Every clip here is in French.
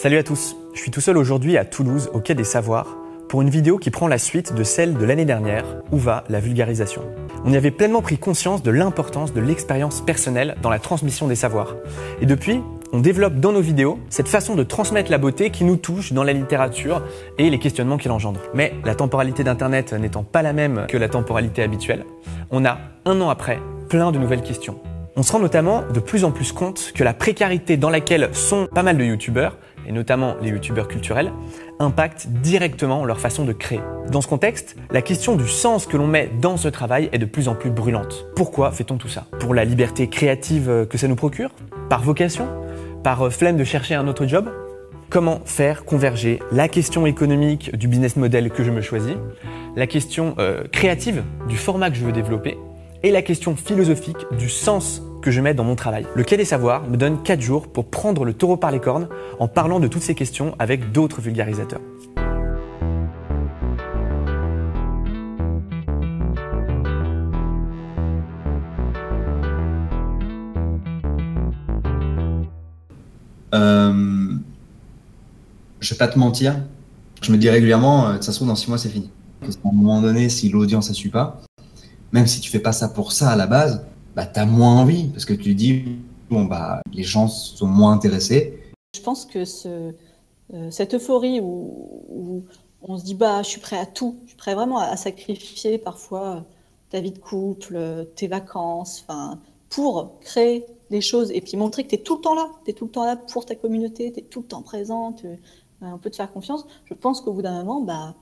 Salut à tous, je suis tout seul aujourd'hui à Toulouse, au Quai des Savoirs, pour une vidéo qui prend la suite de celle de l'année dernière, Où va la vulgarisation? On y avait pleinement pris conscience de l'importance de l'expérience personnelle dans la transmission des savoirs. Et depuis, on développe dans nos vidéos cette façon de transmettre la beauté qui nous touche dans la littérature et les questionnements qu'elle engendre. Mais la temporalité d'Internet n'étant pas la même que la temporalité habituelle, on a, un an après, plein de nouvelles questions. On se rend notamment de plus en plus compte que la précarité dans laquelle sont pas mal de youtubeurs, et notamment les youtubeurs culturels, impacte directement leur façon de créer. Dans ce contexte, la question du sens que l'on met dans ce travail est de plus en plus brûlante. Pourquoi fait-on tout ça? Pour la liberté créative que ça nous procure? Par vocation? Par flemme de chercher un autre job? Comment faire converger la question économique du business model que je me choisis, la question créative du format que je veux développer et la question philosophique du sens que je mets dans mon travail. Le Quai des Savoirs me donne 4 jours pour prendre le taureau par les cornes en parlant de toutes ces questions avec d'autres vulgarisateurs. Je vais pas te mentir, je me dis régulièrement, ça se trouve dans 6 mois c'est fini. Parce qu'à un moment donné, si l'audience ne suit pas, même si tu fais pas ça pour ça à la base, bah t'as moins envie parce que tu dis bon bah les gens sont moins intéressés. Je pense que cette euphorie où on se dit bah je suis prêt à tout, je suis prêt vraiment à sacrifier parfois ta vie de couple, tes vacances, enfin pour créer des choses et puis montrer que tu es tout le temps là, tu es tout le temps là pour ta communauté, tu es tout le temps présente, on peut te faire confiance. Je pense qu'au bout d'un moment, bah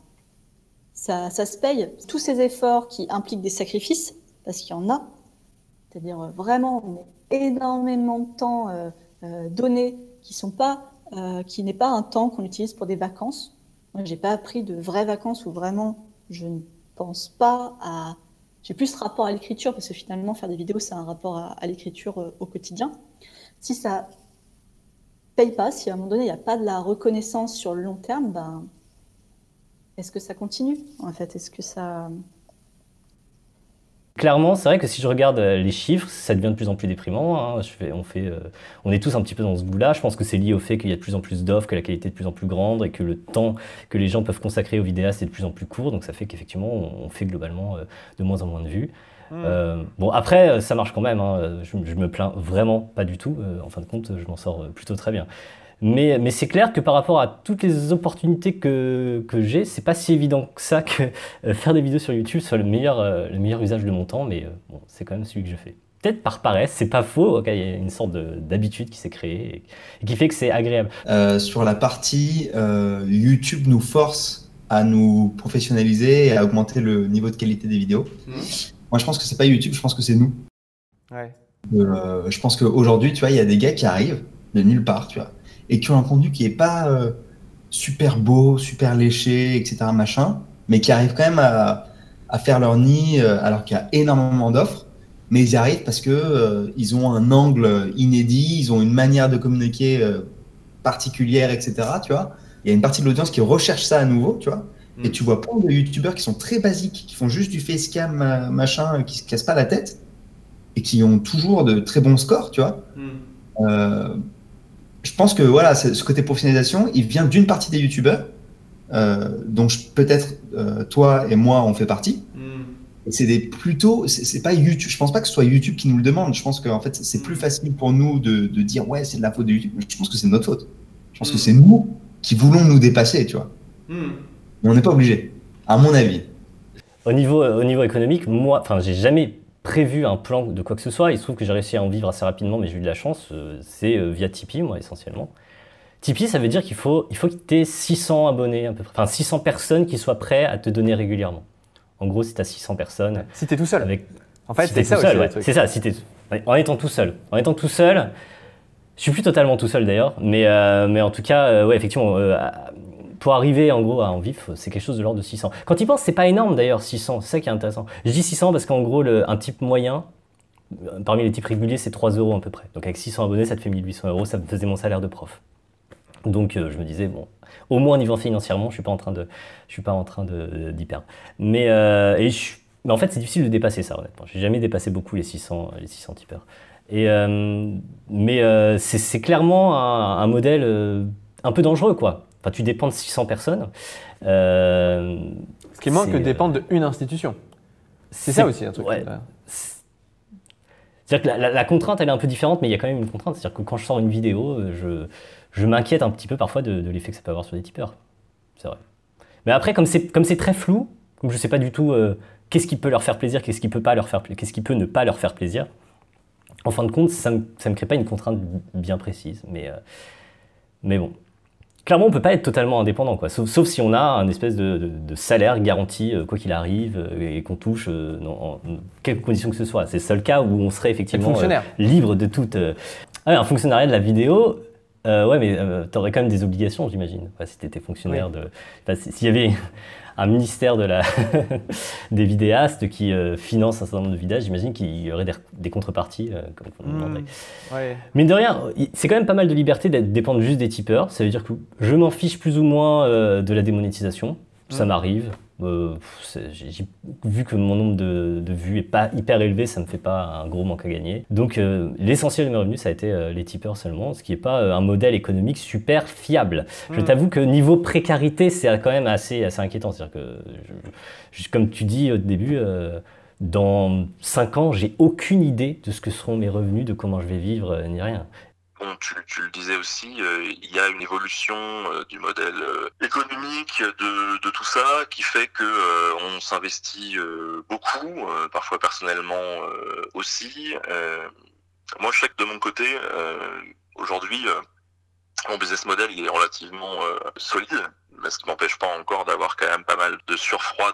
ça se paye. Tous ces efforts qui impliquent des sacrifices, parce qu'il y en a, c'est-à-dire vraiment on met énormément de temps donné qui n'est pas un temps qu'on utilise pour des vacances. Moi, j'ai pas appris de vraies vacances où vraiment je ne pense pas à... J'ai plus ce rapport à l'écriture parce que finalement faire des vidéos c'est un rapport à l'écriture au quotidien. Si ça paye pas, si à un moment donné il n'y a pas de la reconnaissance sur le long terme, ben est-ce que ça continue en fait? Est-ce que ça... Clairement, c'est vrai que si je regarde les chiffres, ça devient de plus en plus déprimant. Hein. On est tous un petit peu dans ce goût-là. Je pense que c'est lié au fait qu'il y a de plus en plus d'offres, que la qualité est de plus en plus grande et que le temps que les gens peuvent consacrer aux vidéastes est de plus en plus court. Donc ça fait qu'effectivement, on fait globalement de moins en moins de vues. Bon, après, ça marche quand même. Hein. Je me plains vraiment pas du tout. En fin de compte, je m'en sors plutôt très bien. Mais c'est clair que par rapport à toutes les opportunités que j'ai, c'est pas si évident que ça que faire des vidéos sur YouTube soit le meilleur usage de mon temps, mais bon, c'est quand même celui que je fais. Peut-être par paresse, c'est pas faux, okay, il y a une sorte d'habitude qui s'est créée et qui fait que c'est agréable. Sur la partie YouTube nous force à nous professionnaliser et à augmenter le niveau de qualité des vidéos. Moi je pense que c'est pas YouTube, je pense que c'est nous. Ouais. Je pense qu'aujourd'hui, tu vois, il y a des gars qui arrivent de nulle part, tu vois, et qui ont un contenu qui est pas super beau, super léché, etc. machin, mais qui arrivent quand même à faire leur nid alors qu'il y a énormément d'offres, mais ils y arrivent parce que ils ont un angle inédit, ils ont une manière de communiquer particulière, etc. Tu vois, il y a une partie de l'audience qui recherche ça à nouveau, tu vois, et tu vois plein de youtubeurs qui sont très basiques, qui font juste du facecam machin, qui se cassent pas la tête et qui ont toujours de très bons scores, tu vois. Je pense que voilà, ce côté professionnalisation, il vient d'une partie des youtubeurs, dont peut-être toi et moi on fait partie. Et c'est pas YouTube. Je pense pas que ce soit YouTube qui nous le demande. Je pense qu'en fait c'est plus facile pour nous de dire ouais c'est de la faute de YouTube. Je pense que c'est de notre faute. Je pense que c'est nous qui voulons nous dépasser, tu vois. Mais on n'est pas obligé, à mon avis. Au niveau économique, moi, enfin j'ai jamais prévu un plan de quoi que ce soit. Il se trouve que j'ai réussi à en vivre assez rapidement, mais j'ai eu de la chance. C'est via Tipeee, moi, essentiellement. Tipeee, ça veut dire qu'il faut que tu aies 600 abonnés, à peu près. Enfin, 600 personnes qui soient prêtes à te donner régulièrement. En gros, si tu as 600 personnes... Si tu es tout seul. En fait, si c'est ça aussi le truc. C'est ça, en étant tout seul. En étant tout seul, je suis plus totalement tout seul d'ailleurs, mais en tout cas, ouais, effectivement... pour arriver en gros à en vivre, c'est quelque chose de l'ordre de 600. Quand tu y penses, c'est pas énorme d'ailleurs, 600, c'est ça qui est intéressant. Je dis 600 parce qu'en gros, un type moyen, parmi les types réguliers, c'est 3 € à peu près. Donc avec 600 abonnés, ça te fait 1800 €, ça me faisait mon salaire de prof. Donc je me disais, bon, au moins niveau financièrement, je suis pas en train d'y perdre. Mais en fait, c'est difficile de dépasser ça, honnêtement. J'ai jamais dépassé beaucoup les 600 tipeurs. Mais c'est clairement un modèle un peu dangereux, quoi. Enfin, tu dépends de 600 personnes. Ce qui manque que dépendre d'une institution. C'est ça aussi un truc. Ouais. C'est-à-dire que la contrainte, elle est un peu différente, mais il y a quand même une contrainte. C'est-à-dire que quand je sors une vidéo, je m'inquiète un petit peu parfois de l'effet que ça peut avoir sur des tipeurs. C'est vrai. Mais après, comme c'est très flou, comme je ne sais pas du tout qu'est-ce qui peut leur faire plaisir, qu'est-ce qui peut ne pas leur faire plaisir, en fin de compte, ça me crée pas une contrainte bien précise. Mais bon. Clairement, on ne peut pas être totalement indépendant, quoi. Sauf si on a un espèce de salaire garanti, quoi qu'il arrive, et qu'on touche en quelque condition que ce soit. C'est le seul cas où on serait effectivement libre de toute... un fonctionnariat de la vidéo, ouais, mais tu aurais quand même des obligations, j'imagine. Enfin, si tu étais fonctionnaire de... Enfin, s'il y avait un ministère des vidéastes qui finance un certain nombre de vidéastes, j'imagine qu'il y aurait des contreparties, comme on demanderait. Ouais. Mine de rien, c'est quand même pas mal de liberté d'être dépendre juste des tipeurs. Ça veut dire que je m'en fiche plus ou moins de la démonétisation. Ça m'arrive. J'ai vu que mon nombre de vues est pas hyper élevé, ça me fait pas un gros manque à gagner. Donc l'essentiel de mes revenus, ça a été les tipeurs seulement, ce qui est pas un modèle économique super fiable. Je t'avoue que niveau précarité, c'est quand même assez inquiétant. C'est-à-dire que, comme tu dis au début, dans 5 ans, j'ai aucune idée de ce que seront mes revenus, de comment je vais vivre, ni rien. Bon, tu le disais aussi, il y a une évolution du modèle économique de tout ça qui fait que on s'investit beaucoup, parfois personnellement aussi. Moi, je sais que de mon côté, aujourd'hui, mon business model il est relativement solide, mais ce qui m'empêche pas encore d'avoir quand même pas mal de surfroid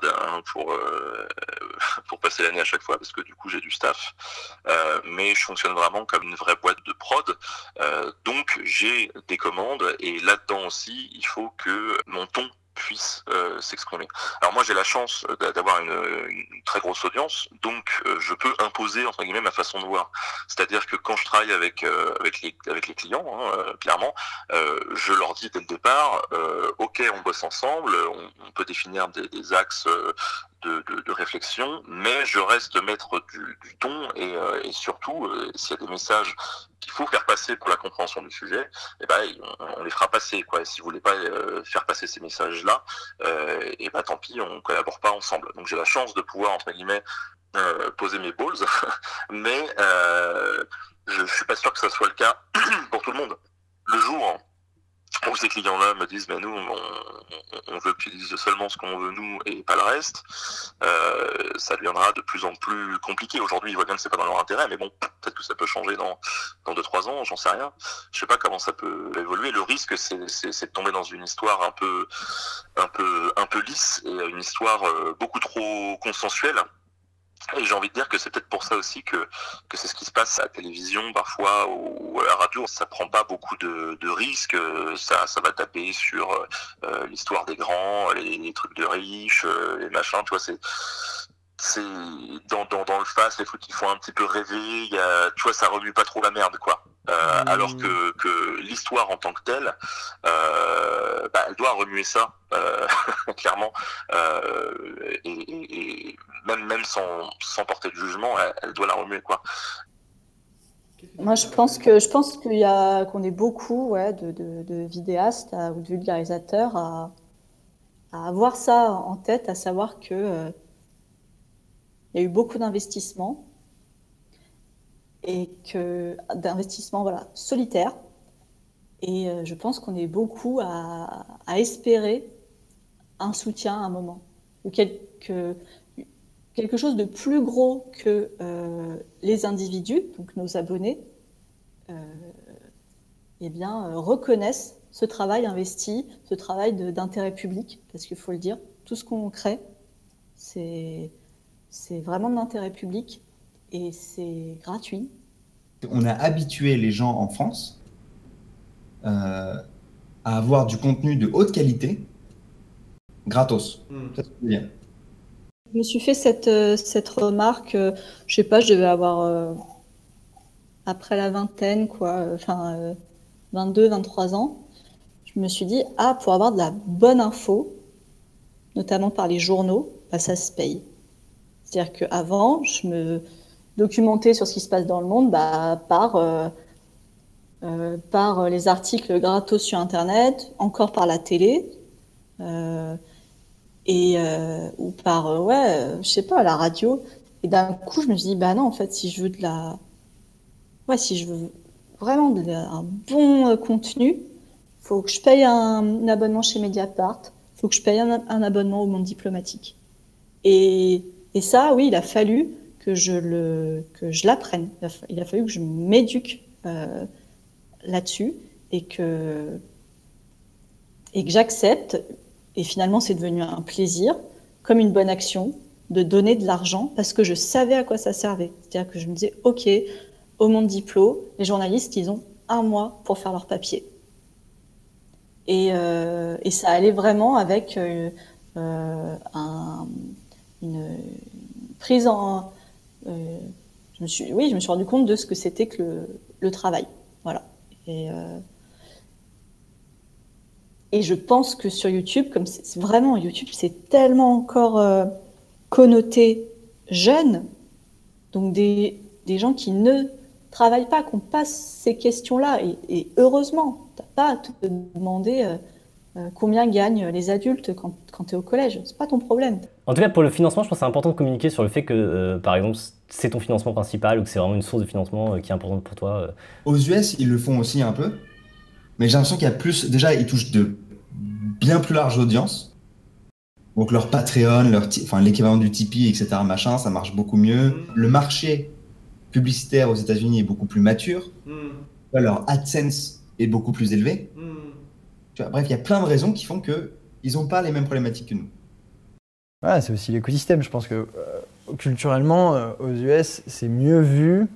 pour passer l'année à chaque fois, parce que du coup j'ai du staff. Mais je fonctionne vraiment comme une vraie boîte de prod. Donc j'ai des commandes, et là-dedans aussi, il faut que mon ton puisse s'exprimer. Alors moi j'ai la chance d'avoir une très grosse audience, donc je peux imposer entre guillemets ma façon de voir. C'est-à-dire que quand je travaille avec les clients, clairement, je leur dis dès le départ, ok, on bosse ensemble, on peut définir des axes de réflexion, mais je reste maître du ton, et surtout s'il y a des messages qu'il faut faire passer pour la compréhension du sujet, eh ben on les fera passer, quoi. Et si vous voulez pas faire passer ces messages-là, et ben tant pis, on collabore pas ensemble. Donc j'ai la chance de pouvoir entre guillemets poser mes balls, mais je suis pas sûr que ça soit le cas pour tout le monde. Le jour où ces clients-là me disent mais nous on veut que tu dises seulement ce qu'on veut nous et pas le reste, ça deviendra de plus en plus compliqué. Aujourd'hui ils voient bien que c'est pas dans leur intérêt, mais bon, peut-être que ça peut changer dans 2-3 ans, j'en sais rien. Je sais pas comment ça peut évoluer. Le risque c'est de tomber dans une histoire un peu lisse, et une histoire beaucoup trop consensuelle. Et j'ai envie de dire que c'est peut-être pour ça aussi que c'est ce qui se passe à la télévision parfois, ou à la radio. Ça prend pas beaucoup de risques, ça va taper sur l'histoire des grands, les trucs de riches, les machins, tu vois, c'est dans le face, les trucs qui font un petit peu rêver, tu vois, ça remue pas trop la merde, quoi. Alors que l'histoire en tant que telle, elle doit remuer ça, clairement, et même sans porter de jugement, elle doit la remuer, quoi. Moi, je pense qu'on est beaucoup, ouais, de vidéastes ou de vulgarisateurs à avoir ça en tête, à savoir que il y a eu beaucoup d'investissements, et d'investissements, voilà, solitaires. Et je pense qu'on est beaucoup à espérer un soutien à un moment, ou quelque chose de plus gros que les individus, donc nos abonnés, reconnaissent ce travail investi, ce travail d'intérêt public, parce qu'il faut le dire, tout ce qu'on crée, c'est vraiment de l'intérêt public, et c'est gratuit. On a habitué les gens en France à avoir du contenu de haute qualité gratos. Ça, c'est bien. Je me suis fait cette remarque, je sais pas, je devais avoir après la vingtaine, quoi, 22, 23 ans. Je me suis dit, pour avoir de la bonne info, notamment par les journaux, ça se paye. C'est-à-dire qu'avant, je me documentais sur ce qui se passe dans le monde par par les articles gratos sur Internet, encore par la télé, ou par, je sais pas, la radio. Et d'un coup, je me suis dit, bah non, en fait, si je veux si je veux vraiment un bon contenu, faut que je paye un abonnement chez Mediapart, faut que je paye un abonnement au Monde Diplomatique. Et ça, oui, il a fallu que je l'apprenne. Il a fallu que je m'éduque là-dessus et que j'accepte. Et finalement, c'est devenu un plaisir, comme une bonne action, de donner de l'argent parce que je savais à quoi ça servait. C'est-à-dire que je me disais, OK, au Monde Diplo, les journalistes, ils ont 1 mois pour faire leur papier. Et ça allait vraiment avec une prise en... je me suis rendu compte de ce que c'était que le travail. Voilà. Et je pense que sur YouTube, comme c'est vraiment YouTube, c'est tellement encore connoté jeune, donc des gens qui ne travaillent pas, qui n'ont pas ces questions-là. Et heureusement, tu n'as pas à te demander combien gagnent les adultes quand tu es au collège. C'est pas ton problème. En tout cas, pour le financement, je pense que c'est important de communiquer sur le fait que, par exemple, c'est ton financement principal ou que c'est vraiment une source de financement qui est importante pour toi. Aux US, ils le font aussi un peu, mais j'ai l'impression qu'il y a plus. Déjà, ils touchent de bien plus large audience. Donc leur Patreon, l'équivalent du Tipeee, etc., machin, ça marche beaucoup mieux. Le marché publicitaire aux États-Unis est beaucoup plus mature. Leur AdSense est beaucoup plus élevé. Tu vois, bref, il y a plein de raisons qui font qu'ils n'ont pas les mêmes problématiques que nous. Ouais, c'est aussi l'écosystème. Je pense que culturellement, aux US, c'est mieux vu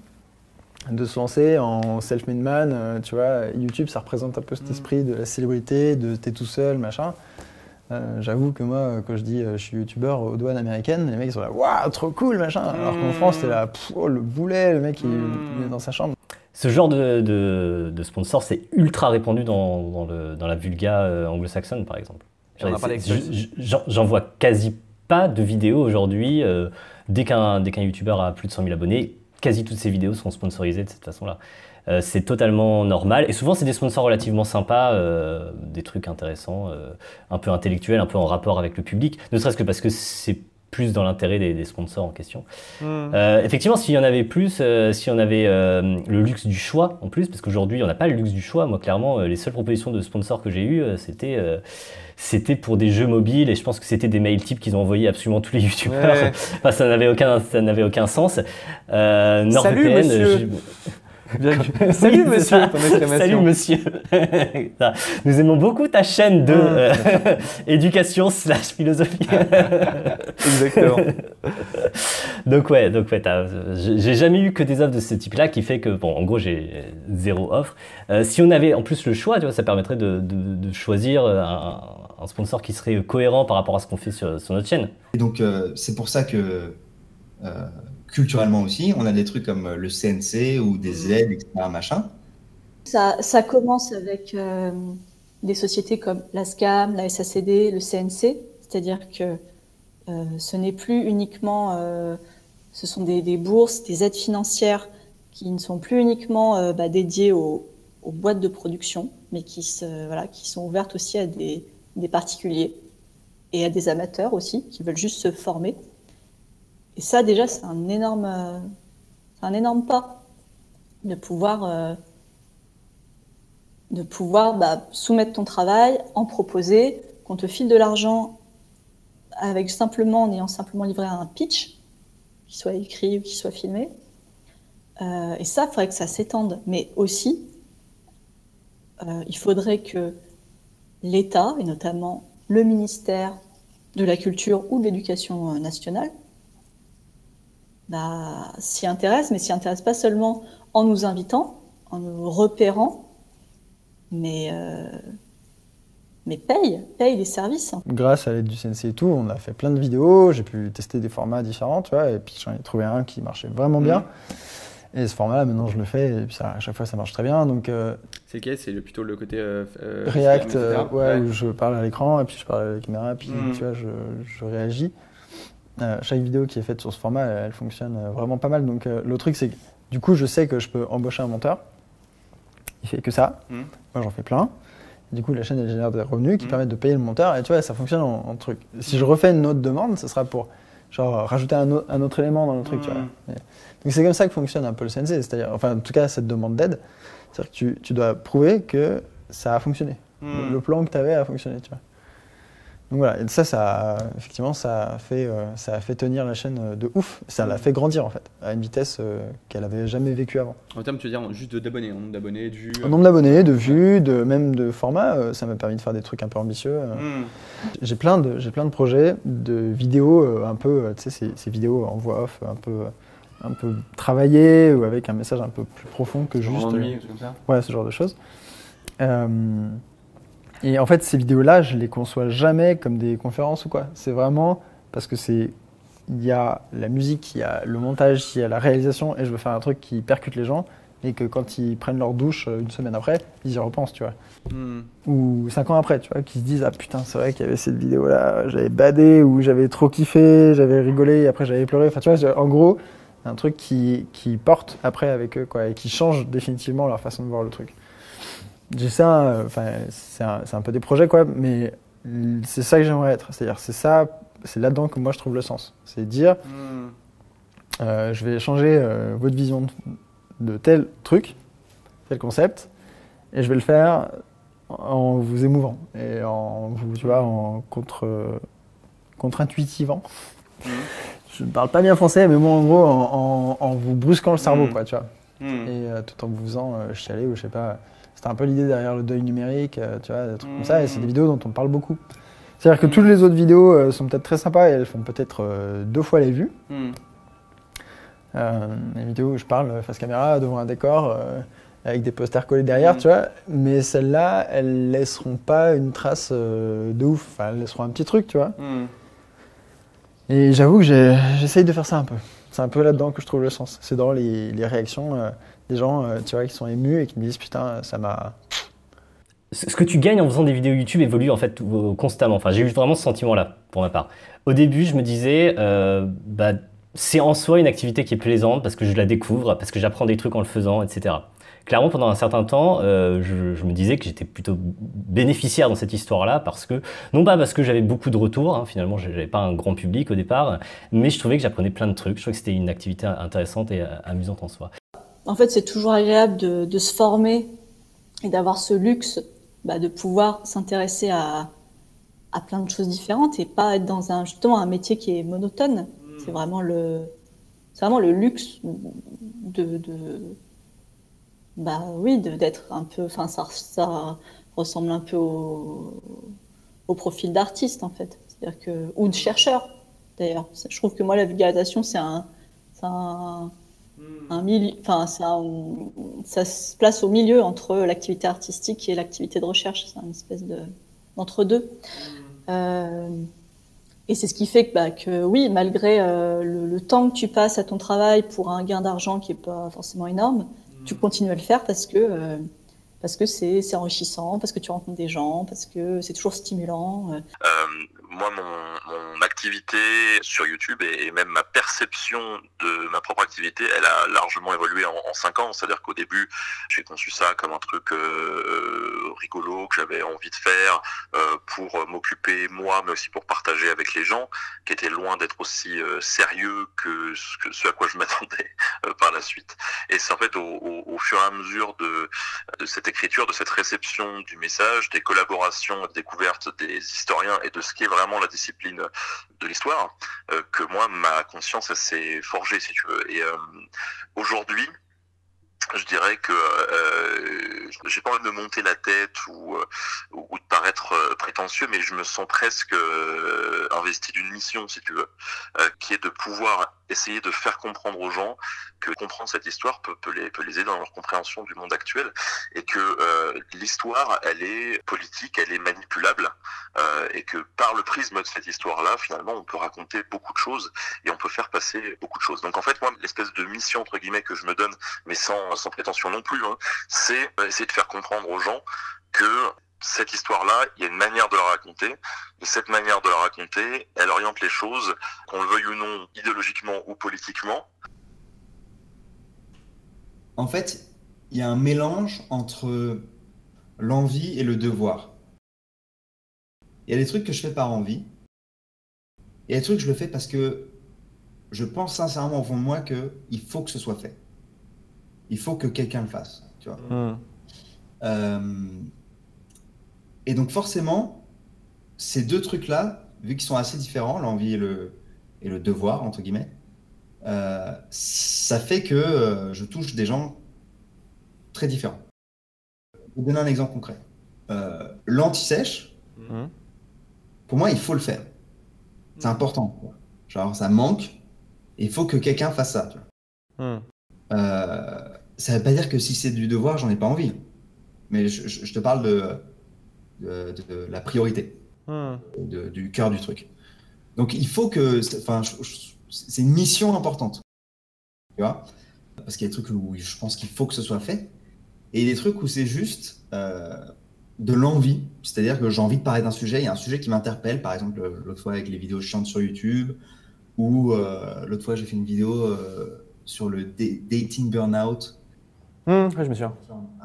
de se lancer en self-made man. Tu vois, YouTube, ça représente un peu cet esprit de la célébrité, de t'es tout seul, machin. J'avoue que moi, quand je dis je suis youtubeur aux douanes américaines, les mecs ils sont là, waouh, trop cool, machin. Alors qu'en France, t'es là, oh, le boulet, le mec il est dans sa chambre. Ce genre de sponsor, c'est ultra répandu dans la vulga anglo-saxonne, par exemple. J'en vois quasi pas de vidéos aujourd'hui. Dès qu'un youtubeur a plus de 100 000 abonnés, quasi toutes ses vidéos sont sponsorisées de cette façon-là. C'est totalement normal. Et souvent, c'est des sponsors relativement sympas, des trucs intéressants, un peu intellectuels, un peu en rapport avec le public. Ne serait-ce que parce que c'est plus dans l'intérêt des sponsors en question. Effectivement, s'il y en avait plus, si on avait le luxe du choix en plus, parce qu'aujourd'hui, on n'a pas le luxe du choix. Moi, clairement, les seules propositions de sponsors que j'ai eues, c'était pour des jeux mobiles, et je pense que c'était des mails types qu'ils ont envoyés absolument tous les youtubeurs. Ouais. Enfin, ça n'avait aucun sens. Salut, monsieur. Salut monsieur. Salut monsieur. Nous aimons beaucoup ta chaîne de éducation / philosophie. Exactement. Donc ouais, j'ai jamais eu que des offres de ce type-là, qui fait que, bon, en gros, j'ai 0 offre. Si on avait en plus le choix, tu vois, ça permettrait de choisir un sponsor qui serait cohérent par rapport à ce qu'on fait sur notre chaîne. Et donc c'est pour ça que culturellement aussi, on a des trucs comme le CNC ou des aides, etc., machin. Ça commence avec des sociétés comme la SCAM, la SACD, le CNC, c'est-à-dire que ce n'est plus uniquement, ce sont des bourses, des aides financières qui ne sont plus uniquement dédiées aux boîtes de production, mais qui sont ouvertes aussi à des particuliers et à des amateurs aussi, qui veulent juste se former. Et ça, déjà, c'est un énorme pas de pouvoir soumettre ton travail, en proposer, qu'on te file de l'argent en ayant simplement livré un pitch, qu'il soit écrit ou qu'il soit filmé. Et ça, il faudrait que ça s'étende. Mais aussi, il faudrait que l'État, et notamment le ministère de la Culture ou de l'Éducation nationale, s'y intéresse, mais s'y intéresse pas seulement en nous invitant, en nous repérant, mais paye les services. Grâce à l'aide du CNC et tout, on a fait plein de vidéos, j'ai pu tester des formats différents, tu vois, et puis j'en ai trouvé un qui marchait vraiment bien. Et ce format-là, maintenant, je le fais, et puis à chaque fois, ça marche très bien. Donc, c'est lequel ? C'est plutôt le côté React, où je parle à l'écran, et puis je parle à la caméra, et puis tu vois, je réagis. Chaque vidéo qui est faite sur ce format, elle fonctionne vraiment pas mal. Donc le truc, c'est que du coup, je sais que je peux embaucher un monteur il fait que ça. Mhm. Moi, j'en fais plein. Du coup, la chaîne, elle génère des revenus qui permettent de payer le monteur. Et tu vois, ça fonctionne en truc. Si je refais une autre demande, ce sera pour genre rajouter un autre élément dans le truc. Tu vois. Donc c'est comme ça que fonctionne un peu le CNC. C'est-à-dire, enfin, en tout cas, cette demande d'aide, c'est-à-dire que tu dois prouver que ça a fonctionné. Le plan que tu avais a fonctionné. Tu vois. Donc voilà, et effectivement, ça a fait tenir la chaîne de ouf. Ça l'a fait grandir en fait, à une vitesse qu'elle avait jamais vécue avant. En termes, tu veux dire juste d'abonnés, en nombre d'abonnés, de vues. En nombre d'abonnés, de vues, même de format, ça m'a permis de faire des trucs un peu ambitieux. J'ai plein de projets de vidéos un peu, tu sais, ces vidéos en voix off, un peu travaillées ou avec un message un peu plus profond que juste. Ennui, comme ça. Ouais, ce genre de choses. Et en fait, ces vidéos-là, je les conçois jamais comme des conférences ou quoi. C'est vraiment parce que il y a la musique, il y a le montage, il y a la réalisation, et je veux faire un truc qui percute les gens, et que quand ils prennent leur douche une semaine après, ils y repensent, tu vois. Ou 5 ans après, tu vois, qu'ils se disent « Ah putain, c'est vrai qu'il y avait cette vidéo-là, j'avais badé, ou j'avais trop kiffé, j'avais rigolé, et après j'avais pleuré. » Enfin, tu vois, en gros, un truc qui porte après avec eux, quoi, et qui change définitivement leur façon de voir le truc. J'ai ça, c'est un peu des projets, quoi, mais c'est ça que j'aimerais être. C'est-à-dire, c'est là-dedans que moi je trouve le sens. C'est dire, je vais changer votre vision de tel truc, tel concept, et je vais le faire en vous émouvant et en vous, tu vois, en contre-intuitivant. Je ne parle pas bien français, mais moi, en gros, en vous brusquant le cerveau, quoi, tu vois. Et tout en vous faisant chialer ou je sais pas. C'était un peu l'idée derrière le deuil numérique, tu vois, des trucs comme ça, et c'est des vidéos dont on parle beaucoup. C'est-à-dire que toutes les autres vidéos sont peut-être très sympas et elles font peut-être 2 fois les vues. Les vidéos où je parle face caméra devant un décor avec des posters collés derrière, tu vois, mais celles-là, elles laisseront pas une trace de ouf, enfin, elles laisseront un petit truc, tu vois. Et j'avoue que j'essaye de faire ça un peu. C'est un peu là-dedans que je trouve le sens. C'est dans les réactions des gens, tu vois, qui sont émus et qui me disent putain, ça m'a. Ce que tu gagnes en faisant des vidéos YouTube évolue en fait constamment. Enfin, j'ai eu vraiment ce sentiment-là, pour ma part. Au début, je me disais, c'est en soi une activité qui est plaisante parce que je la découvre, parce que j'apprends des trucs en le faisant, etc. Clairement, pendant un certain temps, je me disais que j'étais plutôt bénéficiaire dans cette histoire-là, non pas parce que j'avais beaucoup de retours, hein, finalement, j'avais pas un grand public au départ, mais je trouvais que j'apprenais plein de trucs. Je trouvais que c'était une activité intéressante et amusante en soi. En fait, c'est toujours agréable de se former et d'avoir ce luxe de pouvoir s'intéresser à plein de choses différentes et pas être dans justement un métier qui est monotone. C'est vraiment le luxe d'être un peu, enfin ça ressemble un peu au profil d'artiste en fait, c'est-à-dire ou de chercheur d'ailleurs. Je trouve que moi la vulgarisation c'est un milieu, enfin ça se place au milieu entre l'activité artistique et l'activité de recherche. C'est une espèce d'entre-deux. Et c'est ce qui fait que oui, malgré le temps que tu passes à ton travail pour un gain d'argent qui est pas forcément énorme, tu continues à le faire parce que c'est enrichissant, parce que tu rencontres des gens, parce que c'est toujours stimulant. Moi, mon activité sur YouTube et même ma perception de ma propre activité, elle a largement évolué en 5 ans. C'est-à-dire qu'au début, j'ai conçu ça comme un truc rigolo que j'avais envie de faire pour m'occuper moi, mais aussi pour partager avec les gens, qui était loin d'être aussi sérieux que ce à quoi je m'attendais par la suite. Et c'est en fait au fur et à mesure de cette écriture, de cette réception du message, des collaborations, des découvertes des historiens et de ce qui est vraiment la discipline de l'histoire, que moi, ma conscience, elle s'est forgée, si tu veux. Et aujourd'hui, je dirais que j'ai pas envie de me monter la tête ou de paraître prétentieux, mais je me sens presque investi d'une mission, si tu veux, qui est de pouvoir essayer de faire comprendre aux gens que comprendre cette histoire peut les aider dans leur compréhension du monde actuel, et que l'histoire, elle est politique, elle est manipulable, et que par le prisme de cette histoire-là, finalement, on peut raconter beaucoup de choses et on peut faire passer beaucoup de choses. Donc en fait, moi, l'espèce de mission, entre guillemets, que je me donne, mais sans prétention non plus, hein, c'est essayer de faire comprendre aux gens que cette histoire-là, il y a une manière de la raconter, et cette manière de la raconter, elle oriente les choses, qu'on le veuille ou non, idéologiquement ou politiquement. En fait, il y a un mélange entre l'envie et le devoir. Il y a des trucs que je fais par envie. Et il y a des trucs que je le fais parce que je pense sincèrement au fond de moi qu'il faut que ce soit fait. Il faut que quelqu'un le fasse, tu vois. Et donc forcément, ces deux trucs-là, vu qu'ils sont assez différents, l'envie et le devoir, entre guillemets, ça fait que je touche des gens très différents. Je vais vous donner un exemple concret. L'anti-sèche, pour moi, il faut le faire. C'est important, quoi. Genre, ça manque, et il faut que quelqu'un fasse ça, tu vois. Ça veut pas dire que si c'est du devoir, j'en ai pas envie. Mais je te parle de la priorité, du cœur du truc. Donc il faut que, enfin, c'est une mission importante, tu vois, parce qu'il y a des trucs où je pense qu'il faut que ce soit fait, et des trucs où c'est juste de l'envie, c'est-à-dire que j'ai envie de parler d'un sujet, il y a un sujet qui m'interpelle, par exemple l'autre fois avec les vidéos chiantes sur YouTube, ou l'autre fois j'ai fait une vidéo sur le dating burnout. Ouais, je me souviens.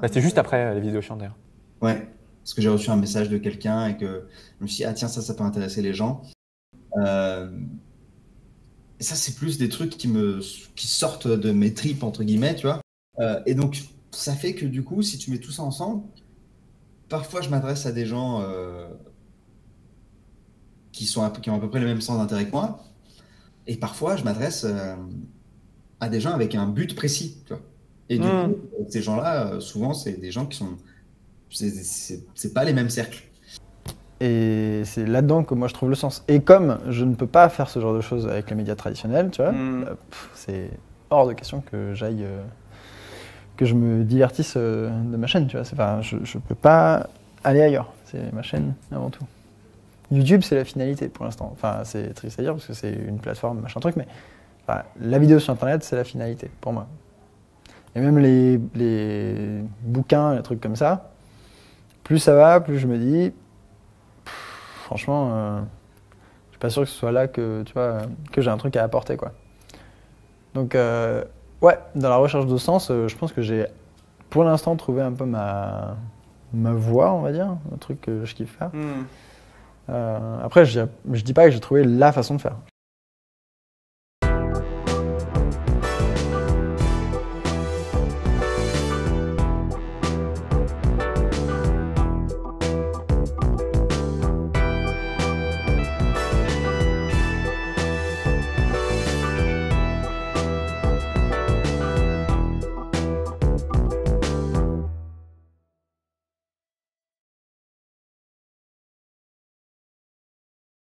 C'était juste après les vidéos chiantes d'ailleurs. Ouais, parce que j'ai reçu un message de quelqu'un et que je me suis dit, ah tiens, ça peut intéresser les gens. Et ça, c'est plus des trucs qui sortent de mes tripes, entre guillemets, tu vois. Et donc, ça fait que du coup, si tu mets tout ça ensemble, parfois je m'adresse à des gens qui ont à peu près le même sens d'intérêt que moi, et parfois je m'adresse à des gens avec un but précis, tu vois. Et du coup, ces gens-là, souvent, c'est des gens qui sont... C'est pas les mêmes cercles. Et c'est là-dedans que moi je trouve le sens. Et comme je ne peux pas faire ce genre de choses avec les médias traditionnels, tu vois, c'est hors de question que j'aille, que je me divertisse de ma chaîne, tu vois. Enfin, je peux pas aller ailleurs. C'est ma chaîne avant tout. YouTube, c'est la finalité pour l'instant. Enfin, c'est triste à dire parce que c'est une plateforme, machin truc, mais enfin, la vidéo sur Internet, c'est la finalité pour moi. Et même les bouquins, les trucs comme ça, plus ça va, plus je me dis, franchement, je suis pas sûr que ce soit là que, tu vois, que j'ai un truc à apporter, quoi. Donc, ouais, dans la recherche de sens, je pense que j'ai, pour l'instant, trouvé un peu ma voie, on va dire, un truc que je kiffe faire. Après, je dis pas que j'ai trouvé la façon de faire.